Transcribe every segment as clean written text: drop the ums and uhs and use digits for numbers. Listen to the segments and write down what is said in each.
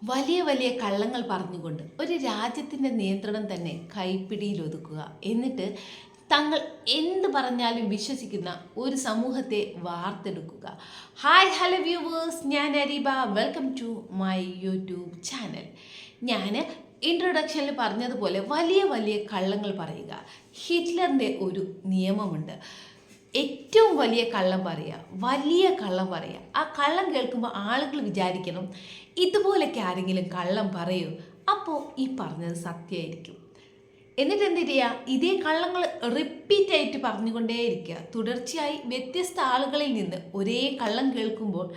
വലിയ വലിയ കള്ളങ്ങൾ പറഞ്ഞുകൊണ്ട് ഒരു രാജ്യത്തിൻ്റെ നിയന്ത്രണം തന്നെ കൈപ്പിടിയിൽ ഒതുക്കുക, എന്നിട്ട് തങ്ങൾ എന്ത് പറഞ്ഞാലും വിശ്വസിക്കുന്ന ഒരു സമൂഹത്തെ വാർത്തെടുക്കുക. ഹായ് ഹലോ വ്യൂവേഴ്സ്, ഞാൻ Areeba. Welcome to my YouTube channel. ഞാൻ ഇൻട്രൊഡക്ഷനിൽ പറഞ്ഞതുപോലെ വലിയ വലിയ കള്ളങ്ങൾ പറയുക. ഹിറ്റ്ലറിൻ്റെ ഒരു നിയമമുണ്ട്. ഏറ്റവും വലിയ കള്ളം പറയുക, വലിയ കള്ളം പറയുക. ആ കള്ളം കേൾക്കുമ്പോൾ ആളുകൾ വിചാരിക്കണം, ഇതുപോലൊക്കെ ആരെങ്കിലും കള്ളം പറയൂ, അപ്പോൾ ഈ പറഞ്ഞത് സത്യമായിരിക്കും. എന്നിട്ട് എന്ത് ചെയ്യുക, ഇതേ കള്ളങ്ങൾ റിപ്പീറ്റായിട്ട് പറഞ്ഞുകൊണ്ടേയിരിക്കുക. തുടർച്ചയായി വ്യത്യസ്ത ആളുകളിൽ നിന്ന് ഒരേ കള്ളം കേൾക്കുമ്പോൾ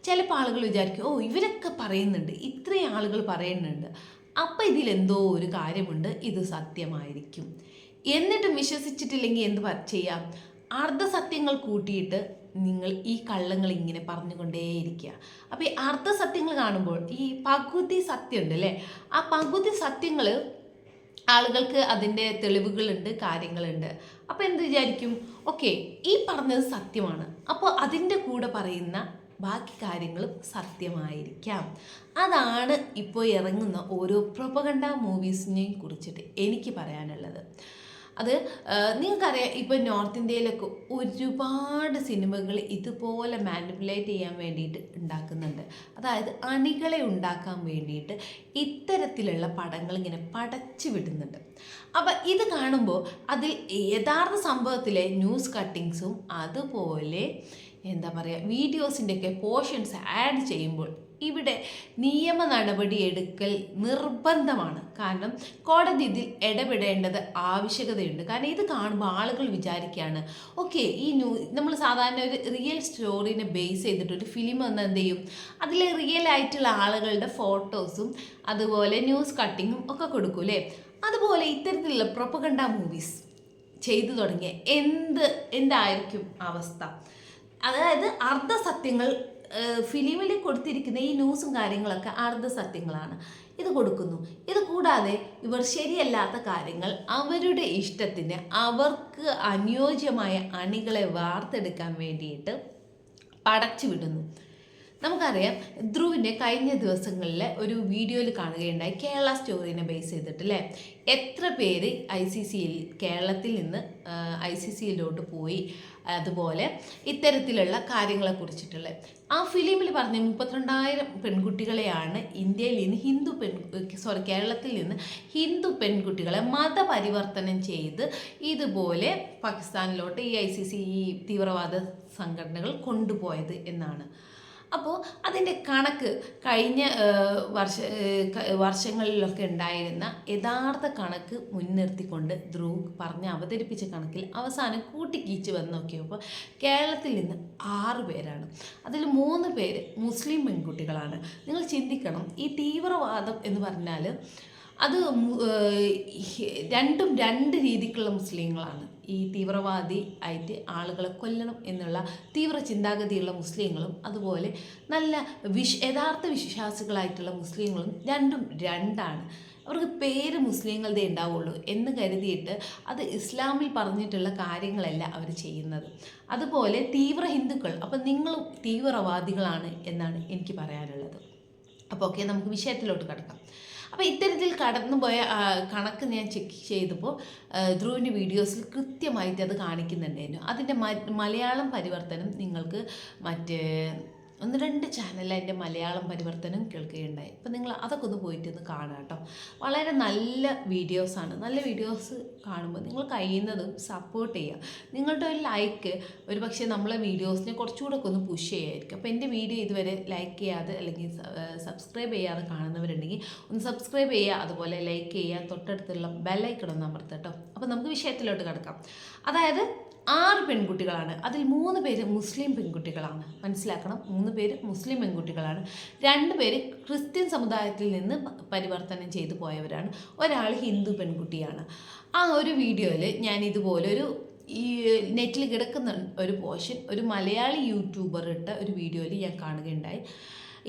ചിലപ്പോൾ ആളുകൾ വിചാരിക്കും, ഓ ഇവരൊക്കെ പറയുന്നുണ്ട്, ഇത്രയും ആളുകൾ പറയുന്നുണ്ട്, അപ്പം ഇതിലെന്തോ ഒരു കാര്യമുണ്ട്, ഇത് സത്യമായിരിക്കും. എന്നിട്ടും വിശ്വസിച്ചിട്ടില്ലെങ്കിൽ എന്ത് ചെയ്യാം, അർദ്ധസത്യങ്ങൾ കൂട്ടിയിട്ട് നിങ്ങൾ ഈ കള്ളങ്ങൾ ഇങ്ങനെ പറഞ്ഞുകൊണ്ടേയിരിക്കുക. അപ്പോൾ ഈ അർദ്ധസത്യങ്ങൾ കാണുമ്പോൾ ഈ പകുതി സത്യമുണ്ട് അല്ലേ, ആ പകുതി സത്യങ്ങൾ ആളുകൾക്ക് അതിൻ്റെ തെളിവുകളുണ്ട്, കാര്യങ്ങളുണ്ട്. അപ്പോൾ എന്ത് വിചാരിക്കും, ഓക്കെ ഈ പറഞ്ഞത് സത്യമാണ്, അപ്പോൾ അതിൻ്റെ കൂടെ പറയുന്ന ബാക്കി കാര്യങ്ങളും സത്യമായിരിക്കാം. അതാണ് ഇപ്പോൾ ഇറങ്ങുന്ന ഓരോ പ്രൊപ്പഗണ്ട മൂവീസിനെയും കുറിച്ചിട്ട് എനിക്ക് പറയാനുള്ളത്. അത് നിങ്ങൾക്കറിയാം, ഇപ്പോൾ നോർത്ത് ഇന്ത്യയിലൊക്കെ ഒരുപാട് സിനിമകൾ ഇതുപോലെ മാനിപ്പുലേറ്റ് ചെയ്യാൻ വേണ്ടിയിട്ട് ഉണ്ടാക്കുന്നുണ്ട്. അതായത് അണികളെ ഉണ്ടാക്കാൻ വേണ്ടിയിട്ട് ഇത്തരത്തിലുള്ള പടങ്ങൾ ഇങ്ങനെ പടച്ചു വിടുന്നുണ്ട്. അപ്പം ഇത് കാണുമ്പോൾ അതിൽ യഥാർത്ഥ സംഭവത്തിലെ ന്യൂസ് കട്ടിങ്സും അതുപോലെ എന്താ പറയുക വീഡിയോസിൻ്റെയൊക്കെ പോർഷൻസ് ആഡ് ചെയ്യുമ്പോൾ ഇവിടെ നിയമ നടപടി എടുക്കൽ നിർബന്ധമാണ്. കാരണം കോടതി ഇതിൽ ഇടപെടേണ്ടത് ആവശ്യകതയുണ്ട്. കാരണം ഇത് കാണുമ്പോൾ ആളുകൾ വിചാരിക്കുകയാണ്, ഓക്കെ ഈ നമ്മൾ സാധാരണ ഒരു റിയൽ സ്റ്റോറീനെ ബേസ് ചെയ്തിട്ട് ഒരു ഫിലിം വന്ന് എന്ത് ചെയ്യും, അതിൽ റിയൽ ആയിട്ടുള്ള ആളുകളുടെ ഫോട്ടോസും അതുപോലെ ന്യൂസ് കട്ടിങ്ങും ഒക്കെ കൊടുക്കും അല്ലേ. അതുപോലെ ഇത്തരത്തിലുള്ള പ്രൊപ്പഗണ്ട മൂവീസ് ചെയ്തു തുടങ്ങിയ എന്തായിരിക്കും അവസ്ഥ. അതായത് അർദ്ധസത്യങ്ങൾ ഫിലിമിൽ കൊടുത്തിരിക്കുന്ന ഈ ന്യൂസും കാര്യങ്ങളൊക്കെ അർദ്ധസത്യങ്ങളാണ്, ഇത് കൊടുക്കുന്നു. ഇത് കൂടാതെ ഇവർ ശരിയല്ലാത്ത കാര്യങ്ങൾ അവരുടെ ഇഷ്ടത്തിന് അവർക്ക് അനുയോജ്യമായ അണികളെ വാർത്തെടുക്കാൻ വേണ്ടിയിട്ട് പടച്ചു വിടുന്നു. നമുക്കറിയാം, ധ്രുവിൻ്റെ കഴിഞ്ഞ ദിവസങ്ങളിൽ ഒരു വീഡിയോയിൽ കാണുകയുണ്ടായി, കേരള സ്റ്റോറീനെ ബേസ് ചെയ്തിട്ട് അല്ലേ. എത്ര പേര് കേരളത്തിൽ നിന്ന് ICCയിലോട്ട് പോയി, അതുപോലെ ഇത്തരത്തിലുള്ള കാര്യങ്ങളെ കുറിച്ചിട്ടുള്ള ആ ഫിലിമിൽ പറഞ്ഞ 32,000 പെൺകുട്ടികളെയാണ് ഇന്ത്യയിൽ നിന്ന് കേരളത്തിൽ നിന്ന് ഹിന്ദു പെൺകുട്ടികളെ മതപരിവർത്തനം ചെയ്ത് ഇതുപോലെ പാകിസ്ഥാനിലോട്ട് ഈ ICC ഈ തീവ്രവാദ സംഘടനകൾ കൊണ്ടുപോയത് എന്നാണ്. അപ്പോൾ അതിൻ്റെ കണക്ക് കഴിഞ്ഞ വർഷങ്ങളിലൊക്കെ ഉണ്ടായിരുന്ന യഥാർത്ഥ കണക്ക് മുൻനിർത്തിക്കൊണ്ട് ധ്രുവ് അവതരിപ്പിച്ച കണക്കിൽ അവസാനം കൂട്ടിക്കീച്ച് വന്ന് നോക്കിയപ്പോൾ കേരളത്തിൽ നിന്ന് 6 പേരാണ്. അതിൽ 3 പേര് മുസ്ലിം പെൺകുട്ടികളാണ്. നിങ്ങൾ ചിന്തിക്കണം, ഈ തീവ്രവാദം എന്ന് പറഞ്ഞാൽ അത് രണ്ടും രണ്ട് രീതിക്കുള്ള മുസ്ലിങ്ങളാണ്. ഈ തീവ്രവാദി ആയിട്ട് ആളുകളെ കൊല്ലണം എന്നുള്ള തീവ്ര ചിന്താഗതിയുള്ള മുസ്ലിങ്ങളും അതുപോലെ നല്ല യഥാർത്ഥ വിശ്വാസികളായിട്ടുള്ള മുസ്ലിങ്ങളും രണ്ടും രണ്ടാണ്. അവർക്ക് പേര് മുസ്ലിങ്ങളുടെ ഉണ്ടാവുള്ളൂ എന്ന് കരുതിയിട്ട് അത് ഇസ്ലാമിൽ പറഞ്ഞിട്ടുള്ള കാര്യങ്ങളല്ല അവർ ചെയ്യുന്നത്. അതുപോലെ തീവ്ര ഹിന്ദുക്കൾ, അപ്പം നിങ്ങളും തീവ്രവാദികളാണ് എന്നാണ് എനിക്ക് പറയാനുള്ളത്. അപ്പോൾ ഓക്കെ, നമുക്ക് വിഷയത്തിലോട്ട് കിടക്കാം. അപ്പോൾ ഇത്തരത്തിൽ കടന്നുപോയ കണക്ക് ഞാൻ ചെക്ക് ചെയ്തപ്പോൾ ധ്രുവിൻ്റെ വീഡിയോസിൽ കൃത്യമായിട്ട് അത് കാണിക്കുന്നുണ്ടായിരുന്നു. അതിൻ്റെ മലയാളം പരിവർത്തനം നിങ്ങൾക്ക് 1-2 ചാനലിൽ അതിൻ്റെ മലയാളം പരിവർത്തനം കേൾക്കുകയുണ്ടായി. അപ്പോൾ നിങ്ങൾ അതൊക്കെ ഒന്ന് പോയിട്ടൊന്ന് കാണുക കേട്ടോ. വളരെ നല്ല വീഡിയോസാണ്. നല്ല വീഡിയോസ് കാണുമ്പോൾ നിങ്ങൾ കഴിയുന്നതും സപ്പോർട്ട് ചെയ്യുക. നിങ്ങളുടെ ഒരു ലൈക്ക് ഒരു പക്ഷേ നമ്മളെ വീഡിയോസിനെ കുറച്ചുകൂടെ ഒക്കെ ഒന്ന് പുഷ് ചെയ്യായിരിക്കും. അപ്പോൾ എൻ്റെ വീഡിയോ ഇതുവരെ ലൈക്ക് ചെയ്യാതെ അല്ലെങ്കിൽ സബ്സ്ക്രൈബ് ചെയ്യാതെ കാണുന്നവരുണ്ടെങ്കിൽ ഒന്ന് സബ്സ്ക്രൈബ് ചെയ്യുക, അതുപോലെ ലൈക്ക് ചെയ്യുക, തൊട്ടടുത്തുള്ള ബെല്ലൈക്കൺ ഒന്ന് അമർത്തുക കേട്ടോ. അപ്പോൾ നമുക്ക് വിഷയത്തിലോട്ട് കിടക്കാം. അതായത് 6 പെൺകുട്ടികളാണ്. അതിൽ 3 പേര് മുസ്ലിം പെൺകുട്ടികളാണ്. മനസ്സിലാക്കണം, 3 പേര് മുസ്ലിം പെൺകുട്ടികളാണ്. 2 പേര് ക്രിസ്ത്യൻ സമുദായത്തിൽ നിന്ന് പരിവർത്തനം ചെയ്തു പോയവരാണ്. ഒരാൾ ഹിന്ദു പെൺകുട്ടിയാണ്. ആ ഒരു വീഡിയോയിൽ ഞാൻ ഇതുപോലെ ഈ നെറ്റിൽ കിടക്കുന്ന ഒരു പോർഷൻ ഒരു മലയാളി യൂട്യൂബർ ഇട്ട ഒരു വീഡിയോയിൽ ഞാൻ കാണുകയുണ്ടായി.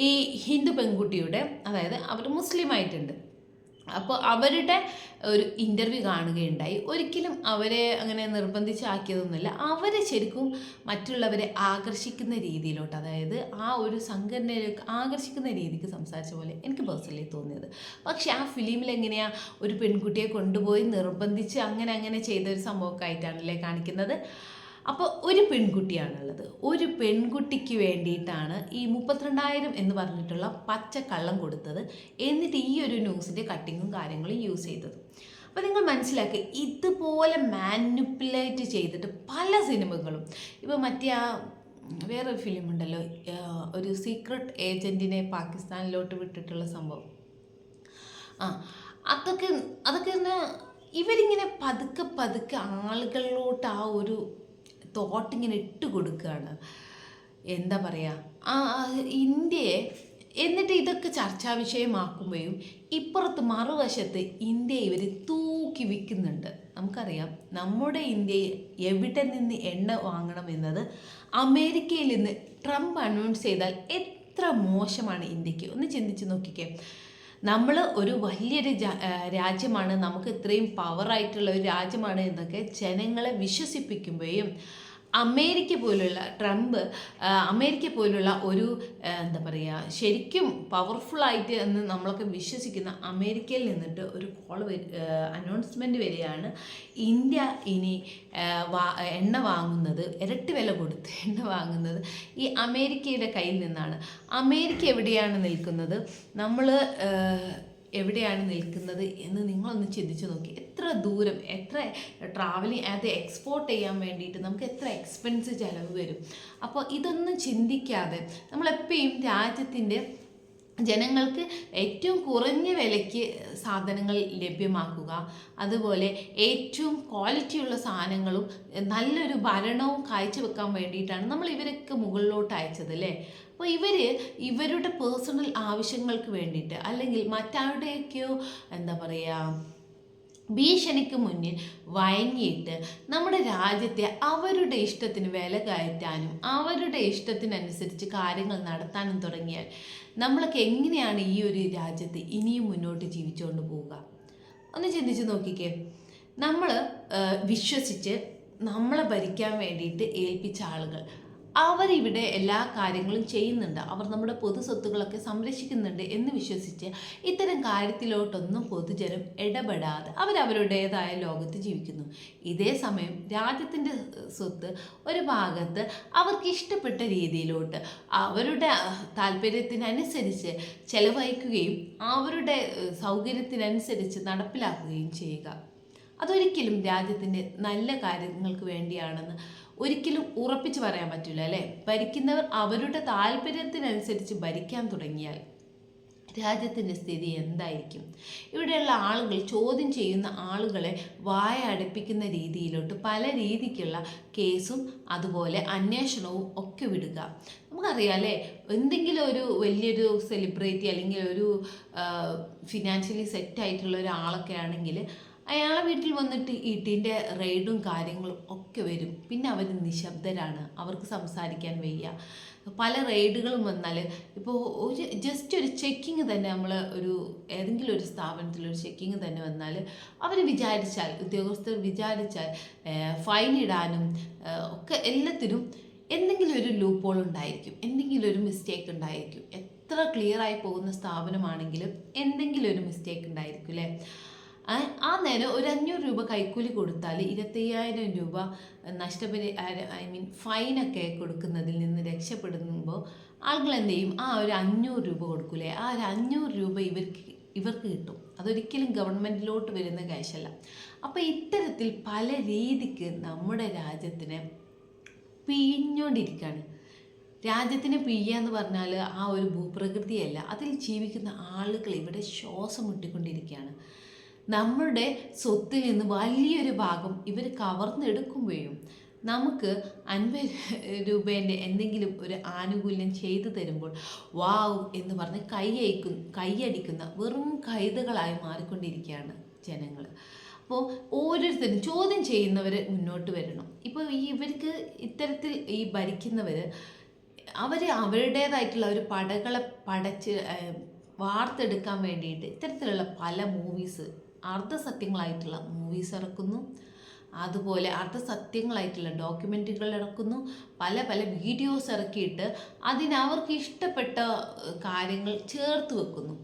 ഈ ഹിന്ദു പെൺകുട്ടിയുടെ, അതായത് അവർ മുസ്ലിം ആയിട്ടുണ്ട്, അപ്പോൾ അവരുടെ ഒരു ഇൻ്റർവ്യൂ കാണുകയുണ്ടായി. ഒരിക്കലും അവരെ അങ്ങനെ നിർബന്ധിച്ചാക്കിയതൊന്നുമില്ല. അവർ ശരിക്കും മറ്റുള്ളവരെ ആകർഷിക്കുന്ന രീതിയിലോട്ട്, അതായത് ആ ഒരു സംഘടനയിലേക്ക് ആകർഷിക്കുന്ന രീതിക്ക് സംസാരിച്ച പോലെ എനിക്ക് പേഴ്സണലി തോന്നിയത്. പക്ഷേ ആ ഫിലിമിൽ എങ്ങനെയാണ് ഒരു പെൺകുട്ടിയെ കൊണ്ടുപോയി നിർബന്ധിച്ച് അങ്ങനെ ചെയ്ത ഒരു സംഭവമൊക്കെ ആയിട്ടാണല്ലേ കാണിക്കുന്നത്. അപ്പോൾ ഒരു പെൺകുട്ടിയാണുള്ളത്. ഒരു പെൺകുട്ടിക്ക് വേണ്ടിയിട്ടാണ് ഈ 32,000 എന്ന് പറഞ്ഞിട്ടുള്ള പച്ചക്കള്ളം കൊടുത്തത്. എന്നിട്ട് ഈ ഒരു ന്യൂസിൻ്റെ കട്ടിങ്ങും കാര്യങ്ങളും യൂസ് ചെയ്തത്. അപ്പോൾ നിങ്ങൾ മനസ്സിലാക്കുക, ഇതുപോലെ മാനിപ്പുലേറ്റ് ചെയ്തിട്ട് പല സിനിമകളും, ഇപ്പോൾ മറ്റേ ആ വേറൊരു ഫിലിം ഉണ്ടല്ലോ, ഒരു സീക്രട്ട് ഏജൻറ്റിനെ പാകിസ്ഥാനിലോട്ട് വിട്ടിട്ടുള്ള സംഭവം. അതൊക്കെ പറഞ്ഞാൽ ഇവരിങ്ങനെ പതുക്കെ ആളുകളിലോട്ട് ആ ഒരു തോട്ട് ഇങ്ങനെ ഇട്ട് കൊടുക്കുകയാണ്. എന്താ പറയുക, ഇന്ത്യയെ എന്നിട്ട് ഇതൊക്കെ ചർച്ചാ വിഷയമാക്കുമ്പോഴും ഇപ്പുറത്ത് മറുവശത്ത് ഇന്ത്യയെ ഇവർ തൂക്കി വിൽക്കുന്നുണ്ട്. നമുക്കറിയാം നമ്മുടെ ഇന്ത്യയെ എവിടെ നിന്ന് എണ്ണ വാങ്ങണം എന്നത് അമേരിക്കയിൽ നിന്ന് ട്രംപ് അനൗൺസ് ചെയ്താൽ എത്ര മോശമാണ് ഇന്ത്യക്ക്. ഒന്ന് ചിന്തിച്ച് നോക്കിക്കേ. നമ്മൾ ഒരു വലിയൊരു രാജ്യമാണ്, നമുക്ക് ഇത്രയും പവറായിട്ടുള്ള ഒരു രാജ്യമാണ് എന്നൊക്കെ ജനങ്ങളെ വിശ്വസിപ്പിക്കുമ്പോഴും അമേരിക്ക പോലുള്ള ഒരു എന്താ പറയുക, ശരിക്കും പവർഫുള്ളായിട്ട് എന്ന് നമ്മളൊക്കെ വിശ്വസിക്കുന്ന അമേരിക്കയിൽ നിന്നിട്ട് ഒരു അനൗൺസ്മെൻറ്റ് വരികയാണ്, ഇന്ത്യ ഇനി എണ്ണ വാങ്ങുന്നത്, ഇരട്ടി വില കൊടുത്ത് എണ്ണ വാങ്ങുന്നത് ഈ അമേരിക്കയുടെ കയ്യിൽ നിന്നാണ്. അമേരിക്ക എവിടെയാണ് നിൽക്കുന്നത്, നമ്മൾ എവിടെയാണ് നിൽക്കുന്നത് എന്ന് നിങ്ങളൊന്ന് ചിന്തിച്ച് നോക്കി. എത്ര ദൂരം, എത്ര ട്രാവലിംഗ്, അത് എക്സ്പോർട്ട് ചെയ്യാൻ വേണ്ടിയിട്ട് നമുക്ക് എത്ര എക്സ്പെൻസ് ചിലവ് വരും. അപ്പോൾ ഇതൊന്നും ചിന്തിക്കാതെ നമ്മളെപ്പോഴും രാജ്യത്തിൻ്റെ ജനങ്ങൾക്ക് ഏറ്റവും കുറഞ്ഞ വിലയ്ക്ക് സാധനങ്ങൾ ലഭ്യമാക്കുക, അതുപോലെ ഏറ്റവും ക്വാളിറ്റിയുള്ള സാധനങ്ങളും നല്ലൊരു ഭരണവും കാഴ്ചവെക്കാൻ വേണ്ടിയിട്ടാണ് നമ്മൾ ഇവരൊക്കെ മുകളിലോട്ട് അയച്ചത് അല്ലേ. അപ്പോൾ ഇവരുടെ പേഴ്സണൽ ആവശ്യങ്ങൾക്ക് വേണ്ടിയിട്ട്, അല്ലെങ്കിൽ മറ്റാരുടെയൊക്കെയോ എന്താ പറയുക ഭീഷണിക്ക് മുന്നിൽ വഴങ്ങിയിട്ട് നമ്മുടെ രാജ്യത്തെ അവരുടെ ഇഷ്ടത്തിന് വില കയറ്റാനും അവരുടെ ഇഷ്ടത്തിനനുസരിച്ച് കാര്യങ്ങൾ നടത്താനും തുടങ്ങിയാൽ നമ്മളൊക്കെ എങ്ങനെയാണ് ഈ ഒരു രാജ്യത്ത് ഇനിയും മുന്നോട്ട് ജീവിച്ചുകൊണ്ട് പോവുക? ഒന്ന് ചിന്തിച്ച് നോക്കിക്കേ. നമ്മൾ വിശ്വസിച്ച് നമ്മളെ ഭരിക്കാൻ വേണ്ടിയിട്ട് ഏൽപ്പിച്ച ആളുകൾ, അവരിവിടെ എല്ലാ കാര്യങ്ങളും ചെയ്യുന്നുണ്ട്, അവർ നമ്മുടെ പൊതു സ്വത്തുകളൊക്കെ സംരക്ഷിക്കുന്നുണ്ട് എന്ന് വിശ്വസിച്ച് ഇത്തരം കാര്യത്തിലോട്ടൊന്നും പൊതുജനം ഇടപെടാതെ അവരവരുടേതായ ലോകത്ത് ജീവിക്കുന്നു. ഇതേ സമയം രാജ്യത്തിൻ്റെ സ്വത്ത് ഒരു ഭാഗത്ത് അവർക്ക് ഇഷ്ടപ്പെട്ട രീതിയിലോട്ട് അവരുടെ താല്പര്യത്തിനനുസരിച്ച് ചെലവഴിക്കുകയും അവരുടെ സൗകര്യത്തിനനുസരിച്ച് നടപ്പിലാക്കുകയും ചെയ്യുക. അതൊരിക്കലും രാജ്യത്തിൻ്റെ നല്ല കാര്യങ്ങൾക്ക് വേണ്ടിയാണെന്ന് ഒരിക്കലും ഉറപ്പിച്ച് പറയാൻ പറ്റില്ല അല്ലേ. ഭരിക്കുന്നവർ അവരുടെ താല്പര്യത്തിനനുസരിച്ച് ഭരിക്കാൻ തുടങ്ങിയാൽ രാജ്യത്തിൻ്റെ സ്ഥിതി എന്തായിരിക്കും? ഇവിടെയുള്ള ആളുകൾ, ചോദ്യം ചെയ്യുന്ന ആളുകളെ വായ അടപ്പിക്കുന്ന രീതിയിലോട്ട് പല രീതിക്കുള്ള കേസും അതുപോലെ അന്വേഷണവും ഒക്കെ വിടുക. നമുക്കറിയാം അല്ലേ, എന്തെങ്കിലും ഒരു വലിയൊരു സെലിബ്രിറ്റി അല്ലെങ്കിൽ ഒരു ഫിനാൻഷ്യലി സെറ്റായിട്ടുള്ള ഒരാളൊക്കെ ആണെങ്കിൽ അയാളെ വീട്ടിൽ വന്നിട്ട് ഈട്ടിൻ്റെ റെയ്ഡും കാര്യങ്ങളും ഒക്കെ വരും. പിന്നെ അവർ നിശബ്ദരാണ്, അവർക്ക് സംസാരിക്കാൻ വയ്യ. പല റെയ്ഡുകളും വന്നാൽ ഇപ്പോൾ ജസ്റ്റ് ഒരു ചെക്കിങ് തന്നെ, നമ്മൾ ഏതെങ്കിലും ഒരു സ്ഥാപനത്തിൽ ഒരു ചെക്കിങ് തന്നെ വന്നാൽ ഉദ്യോഗസ്ഥർ വിചാരിച്ചാൽ ഫൈൻ ഇടാനും ഒക്കെ എല്ലാത്തിനും എന്തെങ്കിലും ഒരു ലൂപ്പ് ഹോൾ ഉണ്ടായിരിക്കും, എന്തെങ്കിലും ഒരു മിസ്റ്റേക്ക് ഉണ്ടായിരിക്കും. എത്ര ക്ലിയറായി പോകുന്ന സ്ഥാപനമാണെങ്കിലും എന്തെങ്കിലും ഒരു മിസ്റ്റേക്ക് ഉണ്ടായിരിക്കും അല്ലേ. ആ നേരം ഒരു 500 രൂപ കൈക്കൂലി കൊടുത്താൽ 25,000 രൂപ ഫൈനൊക്കെ കൊടുക്കുന്നതിൽ നിന്ന് രക്ഷപ്പെടുമ്പോൾ ആളുകൾ എന്ത് ചെയ്യും? ആ ഒരു 500 രൂപ കൊടുക്കൂലേ, ആ ഒരു 500 രൂപ ഇവർക്ക് കിട്ടും. അതൊരിക്കലും ഗവൺമെൻറ്റിലോട്ട് വരുന്ന ക്യാഷല്ല. അപ്പോൾ ഇത്തരത്തിൽ പല രീതിക്ക് നമ്മുടെ രാജ്യത്തിനെ പിഴിഞ്ഞുകൊണ്ടിരിക്കുകയാണ്. രാജ്യത്തിന് പിഴിയുക എന്ന് പറഞ്ഞാൽ ആ ഒരു ഭൂപ്രകൃതിയല്ല, അതിൽ ജീവിക്കുന്ന ആളുകൾ ഇവിടെ ശ്വാസം മുട്ടിക്കൊണ്ടിരിക്കുകയാണ്. നമ്മുടെ സ്വത്തിൽ നിന്ന് വലിയൊരു ഭാഗം ഇവർ കവർന്നെടുക്കുമ്പോഴും നമുക്ക് 50 രൂപേൻ്റെ എന്തെങ്കിലും ഒരു ആനുകൂല്യം ചെയ്തു തരുമ്പോൾ വാവ് എന്ന് പറഞ്ഞ് കൈയടിക്കുന്ന വെറും കൈതകളായി മാറിക്കൊണ്ടിരിക്കുകയാണ് ജനങ്ങൾ. അപ്പോൾ ഓരോരുത്തരും ചോദ്യം ചെയ്യുന്നവർ മുന്നോട്ട് വരണം. ഇപ്പോൾ ഇവർക്ക് ഇത്തരത്തിൽ ഭരിക്കുന്നവർ അവരുടേതായിട്ടുള്ള ഒരു പടകളെ വാർത്തെടുക്കാൻ വേണ്ടിയിട്ട് ഇത്തരത്തിലുള്ള പല മൂവീസ്, അർദ്ധസത്യങ്ങളായിട്ടുള്ള മൂവീസ് ഇറക്കുന്നു, അതുപോലെ അർദ്ധസത്യങ്ങളായിട്ടുള്ള ഡോക്യുമെൻ്ററികൾ ഇറക്കുന്നു, പല പല വീഡിയോസ് ഇറക്കിയിട്ട് അവർക്ക് ഇഷ്ടപ്പെട്ട കാര്യങ്ങൾ ചേർത്ത് വെക്കുന്നു.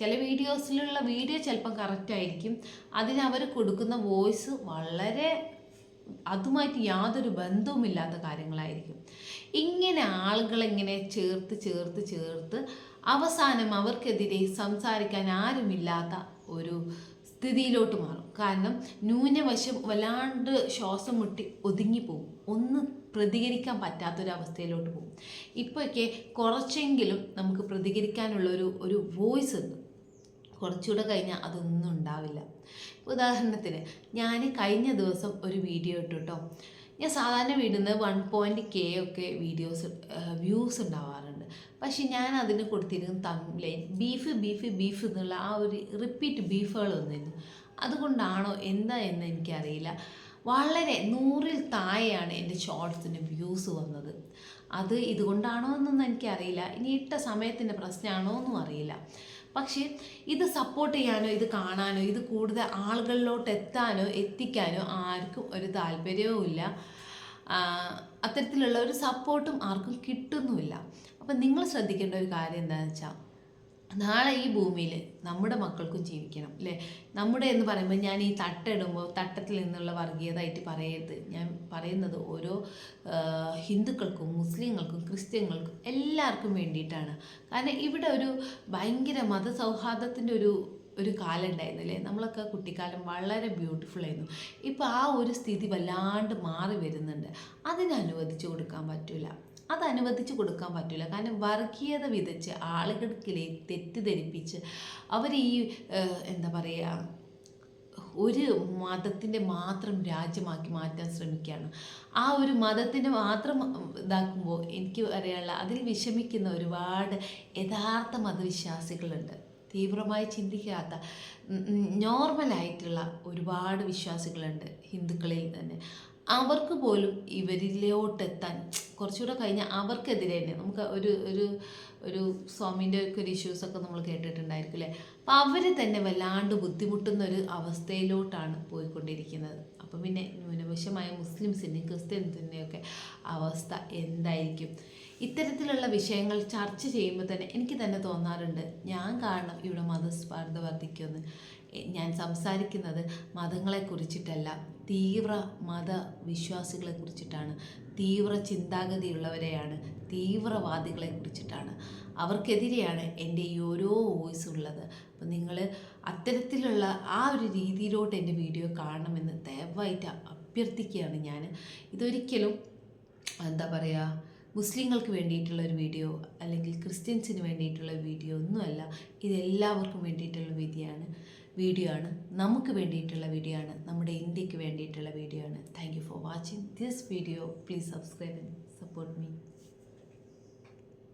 ചില വീഡിയോസിലുള്ള വീഡിയോ ചിലപ്പം കറക്റ്റായിരിക്കും, അവർ കൊടുക്കുന്ന വോയിസ് വളരെ അതുമായിട്ട് യാതൊരു ബന്ധവുമില്ലാത്ത കാര്യങ്ങളായിരിക്കും. ഇങ്ങനെ ആളുകളിങ്ങനെ ചേർത്ത് ചേർത്ത് ചേർത്ത് അവസാനം അവർക്കെതിരെ സംസാരിക്കാൻ ആരുമില്ലാത്ത ഒരു സ്ഥിതിയിലോട്ട് മാറും. കാരണം ന്യൂനവശം വല്ലാണ്ട് ശ്വാസം മുട്ടി ഒതുങ്ങിപ്പോവും, ഒന്നും പ്രതികരിക്കാൻ പറ്റാത്തൊരവസ്ഥയിലോട്ട് പോകും. ഇപ്പോഴൊക്കെ കുറച്ചെങ്കിലും നമുക്ക് പ്രതികരിക്കാനുള്ള ഒരു വോയിസ് ഉണ്ട്. കുറച്ചുകൂടെ കഴിഞ്ഞാൽ അതൊന്നും ഉണ്ടാവില്ല. ഉദാഹരണത്തിന് ഞാൻ കഴിഞ്ഞ ദിവസം ഒരു വീഡിയോ ഇട്ടു കേട്ടോ. ഞാൻ സാധാരണ വീടുന്ന 1.k ഒക്കെ വ്യൂസ് ഉണ്ടാവാറുണ്ട്. പക്ഷെ ഞാൻ അതിന് കൊടുത്തിരുന്ന തംബ്ലൈൻ ബീഫ് ബീഫ് ബീഫ് എന്നുള്ള ആ ഒരു റിപ്പീറ്റ് ബീഫുകൾ വന്നിരുന്നു. അതുകൊണ്ടാണോ എന്താ എന്ന് എനിക്കറിയില്ല, വളരെ 100-ൽ താഴെയാണ് എൻ്റെ ഷോർട്സിന് വ്യൂസ് വന്നത്. അത് ഇതുകൊണ്ടാണോ എന്നൊന്നും എനിക്കറിയില്ല, ഇനി ഇട്ട സമയത്തിൻ്റെ പ്രശ്നമാണോ എന്നും അറിയില്ല. പക്ഷേ ഇത് സപ്പോർട്ട് ചെയ്യാനോ ഇത് കാണാനോ ഇത് കൂടുതൽ ആളുകളിലോട്ട് എത്തിക്കാനോ ആർക്കും ഒരു താല്പര്യവും ഇല്ല. അത്തരത്തിലുള്ള ഒരു സപ്പോർട്ടും ആർക്കും കിട്ടുന്നുമില്ല. അപ്പം നിങ്ങൾ ശ്രദ്ധിക്കേണ്ട ഒരു കാര്യം എന്താണെന്ന് വെച്ചാൽ, നാളെ ഈ ഭൂമിയിൽ നമ്മുടെ മക്കൾക്കും ജീവിക്കണം അല്ലേ. നമ്മുടെ എന്ന് പറയുമ്പോൾ ഞാൻ ഈ തട്ടിടുമ്പോൾ തട്ടത്തിൽ നിന്നുള്ള വർഗീയതായിട്ട് പറയരുത്. ഞാൻ പറയുന്നത് ഓരോ ഹിന്ദുക്കൾക്കും മുസ്ലിങ്ങൾക്കും ക്രിസ്ത്യങ്ങൾക്കും എല്ലാവർക്കും വേണ്ടിയിട്ടാണ്. കാരണം ഇവിടെ ഒരു ഭയങ്കര മതസൗഹാർദ്ദത്തിൻ്റെ ഒരു കാലം ഉണ്ടായിരുന്നു അല്ലേ. നമ്മളൊക്കെ കുട്ടിക്കാലം വളരെ ബ്യൂട്ടിഫുൾ ആയിരുന്നു. ഇപ്പോൾ ആ ഒരു സ്ഥിതി വല്ലാണ്ട് മാറി വരുന്നുണ്ട്. അതിനനുവദിച്ചു കൊടുക്കാൻ പറ്റില്ല. കാരണം വർഗീയത വിതച്ച് ആളുകൾക്കിലെ തെറ്റിദ്ധരിപ്പിച്ച് അവർ ഈ എന്താ പറയുക, ഒരു മതത്തിൻ്റെ മാത്രം രാജ്യമാക്കി മാറ്റാൻ ശ്രമിക്കുകയാണ്. ആ ഒരു മതത്തിൻ്റെ മാത്രം ഇതാക്കുമ്പോൾ എനിക്ക് പറയാനുള്ള, അതിൽ വിഷമിക്കുന്ന ഒരുപാട് യഥാർത്ഥ മതവിശ്വാസികളുണ്ട്. തീവ്രമായി ചിന്തിക്കാത്ത നോർമലായിട്ടുള്ള ഒരുപാട് വിശ്വാസികളുണ്ട് ഹിന്ദുക്കളിൽ തന്നെ. അവർക്ക് പോലും ഇവരിലോട്ടെത്താൻ കുറച്ചുകൂടെ കഴിഞ്ഞാൽ അവർക്കെതിരെ തന്നെ നമുക്ക് ഒരു സ്വാമീൻ്റെ ഒക്കെ ഒരു ഇഷ്യൂസൊക്കെ നമ്മൾ കേട്ടിട്ടുണ്ടായിരിക്കും അല്ലേ. അപ്പോൾ അവർ തന്നെ വല്ലാണ്ട് ബുദ്ധിമുട്ടുന്ന ഒരു അവസ്ഥയിലോട്ടാണ് പോയിക്കൊണ്ടിരിക്കുന്നത്. അപ്പം പിന്നെ ന്യൂനപക്ഷമായ മുസ്ലിംസിൻ്റെയും ക്രിസ്ത്യൻസിൻ്റെയൊക്കെ അവസ്ഥ എന്തായിരിക്കും? ഇത്തരത്തിലുള്ള വിഷയങ്ങൾ ചർച്ച ചെയ്യുമ്പോൾ തന്നെ എനിക്ക് തന്നെ തോന്നാറുണ്ട്, ഞാൻ കാരണം ഇവിടെ മതസ്പർദ്ധ വർദ്ധിക്കുമെന്ന്. ഞാൻ സംസാരിക്കുന്നത് മതങ്ങളെക്കുറിച്ചിട്ടല്ല, തീവ്ര മതവിശ്വാസികളെ കുറിച്ചിട്ടാണ്, തീവ്ര ചിന്താഗതിയുള്ളവരെയാണ്, തീവ്രവാദികളെ കുറിച്ചിട്ടാണ്. അവർക്കെതിരെയാണ് എൻ്റെ ഈ ഓരോ വോയിസ് ഉള്ളത്. അപ്പം നിങ്ങൾ അത്തരത്തിലുള്ള ആ ഒരു രീതിയിലോട്ട് എൻ്റെ വീഡിയോ കാണണമെന്ന് ദയവായിട്ട് അഭ്യർത്ഥിക്കുകയാണ് ഞാൻ. ഇതൊരിക്കലും എന്താ പറയുക, മുസ്ലിങ്ങൾക്ക് വേണ്ടിയിട്ടുള്ള ഒരു വീഡിയോ അല്ലെങ്കിൽ ക്രിസ്ത്യൻസിന് വേണ്ടിയിട്ടുള്ള വീഡിയോ ഒന്നുമല്ല. ഇതെല്ലാവർക്കും വേണ്ടിയിട്ടുള്ള വീഡിയോ ആണ്, നമുക്ക് വേണ്ടിയിട്ടുള്ള വീഡിയോ ആണ്, നമ്മുടെ ഇന്ത്യക്ക് വേണ്ടിയിട്ടുള്ള വീഡിയോ ആണ്. Thank you for watching this video. Please subscribe and support me.